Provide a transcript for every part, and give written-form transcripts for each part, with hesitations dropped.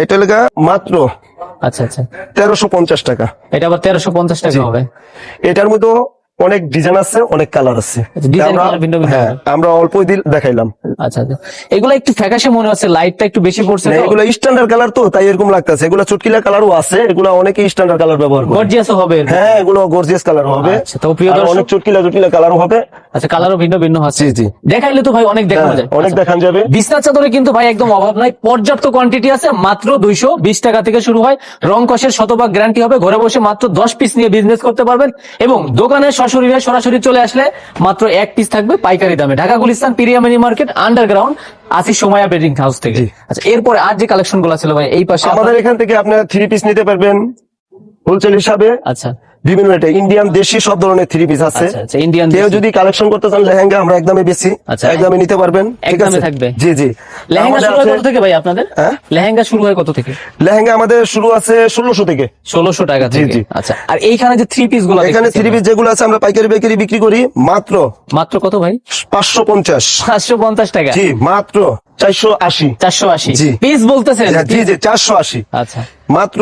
এটা লাগা মাত্র আচ্ছা আচ্ছা 1350 টাকা। এটা আবার 1350 টাকা হবে। এটার মধ্যে অনেক ডিজাইন আছে, অনেক কালার আছে। ডিজাইন আমরা- কালার ভিন্ন ভিন্ন হ্যাঁ, হবে। আমরা অল্প দেখাইলাম। আচ্ছা আচ্ছা, এগুলো একটু ফ্যাকাশে মনে হচ্ছে, লাইটটা একটু বেশি পড়ছে না, তো। এগুলো স্ট্যান্ডার্ড কালার তো, তাই এরকম লাগতেছে। এগুলো চটকিলা কালারও আছে, এগুলো অনেকে স্ট্যান্ডার্ড কালার ব্যবহার করে। গর্জিয়াস হবে এর। হ্যাঁ, এগুলো গর্জিয়াস কালার হবে। আচ্ছা, তো প্রিয় আর দর্শক, অনেক চটকিলা কালারও হবে। আচ্ছা কালারও ভিন্ন ভিন্ন আছে। জি, জি। দেখাইলে তো ভাই অনেক দেখানো হ্যাঁ, যায়। অনেক আচ্ছা, দেখান যাবে। বিছনা চাদরে কিন্তু ভাই একদম অভাব নাই, পর্যাপ্ত কোয়ান্টিটি আছে। মাত্র 220 টাকা থেকে শুরু হয়। রং কষের শতভাগ গ্যারান্টি হবে। ঘরে বসে মাত্র 10 পিস নিয়ে বিজনেস করতে পারবেন, এবং দোকানে সরাসরি চলে আসলে মাত্র 1 পিস থাকবে পাইকারি দামে। ঢাকা গুলিস্তান পিরিয়া মিনি মার্কেট আন্ডারগ্রাউন্ড আসি সময়া বেডিং হাউস থেকে। আচ্ছা, এরপরে আর যে কালেকশন গুলো ছিল ভাই এই পাশে আমাদের এখান থেকে আপনার 3 পিস নিতে পারবেন হোলসেল হিসাবে। আচ্ছা বিভিন্ন রেটে ইন্ডিয়ান দেশি সব ধরনের 3 পিস আছে। আচ্ছা, আচ্ছা, ইন্ডিয়ান কেউ দেশি। যদি কালেকশন করতে চান লেহেঙ্গা, আমরা একদমই বেশি, আচ্ছা। একদমই নিতে পারবেন। ঠিক একদমই আছে, থাকবে। জি জি। লেহেঙ্গা আমাদের শুরু হয় আছে- কত থেকে ভাই আপনাদের? হ্যাঁ? লেহেঙ্গা শুরু হয় কত থেকে? লেহেঙ্গা আমাদের শুরু আছে 1600 থেকে। 1600 টাকা জি, থেকে। জি। আচ্ছা, আর এইখানে যে 3 পিস গুলো এখানে দেখতেছি 3 পিস যেগুলো আছে আমরা পাইকারি বিক্রি করি মাত্র মাত্র কত ভাই? 550। 550 টাকা। জি, মাত্র 480। 480 জি। পিস বলতেছেন? জি জি, 480। আচ্ছা, মাত্র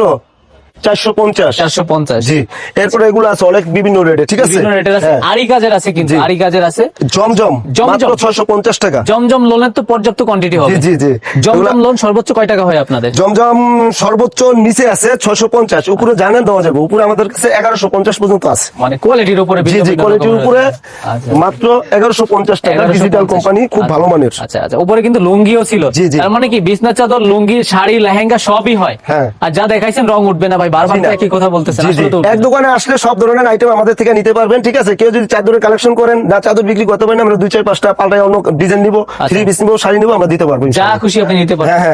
450। 450। জি। এরপরে এগুলো আছে অনেক বিভিন্ন রেটে। ঠিক আছে, বিভিন্ন রেটের আছে, হ্যাঁ। আরি কাজের আছে, কিন্তু জি। আরি কাজের আছে। জমজম জমজম। মাত্র 650 টাকা। জমজম লোনের তো পর্যাপ্ত কোয়ান্টিটি হবে। জি জি জি। জমজম লোন সর্বোচ্চ কয় টাকা হয় আপনাদের? জমজম সর্বোচ্চ নিচে আছে 650, উপরে জানেন দেওয়া যাবে। উপরে আমাদের কাছে 1150 পর্যন্ত আছে। মানে কোয়ালিটির উপরে জি জি, কোয়ালিটির উপরে আচ্ছা। মাত্র 1150 টাকা। 1150 ডিজিটাল কোম্পানি, খুব আচ্ছা। ভালো মানের। আচ্ছা আচ্ছা, উপরে কিন্তু লুঙ্গিও ছিল। জি, জি। তার মানে কি বিছনা চাদর, লুঙ্গি, শাড়ি, লেহেঙ্গা সবই হয়। হ্যাঁ। আর যা দেখাইছেন রং উঠবে না ভাই, বারবার জি না। একই কথা বলতেছেন। জি জি, আসলে তো উঠবে এক না। দোকানে আসলে সব ধরনের আইটেম আমাদের থেকে নিতে পারবেন। ঠিক আছে, কেউ যদি চাদরের কালেকশন করেন, না চাদর বিক্রি করতে পারেন, আমরা 2-4-5টা পাল্টায় অন্য ডিজাইন নিবো, 3 পিস নিবো, শাড়ি নিবো, আমরা দিতে পারবো যা ইনশাআল্লাহ। খুশি আপনি নিতে পারেন। হ্যাঁ হ্যাঁ।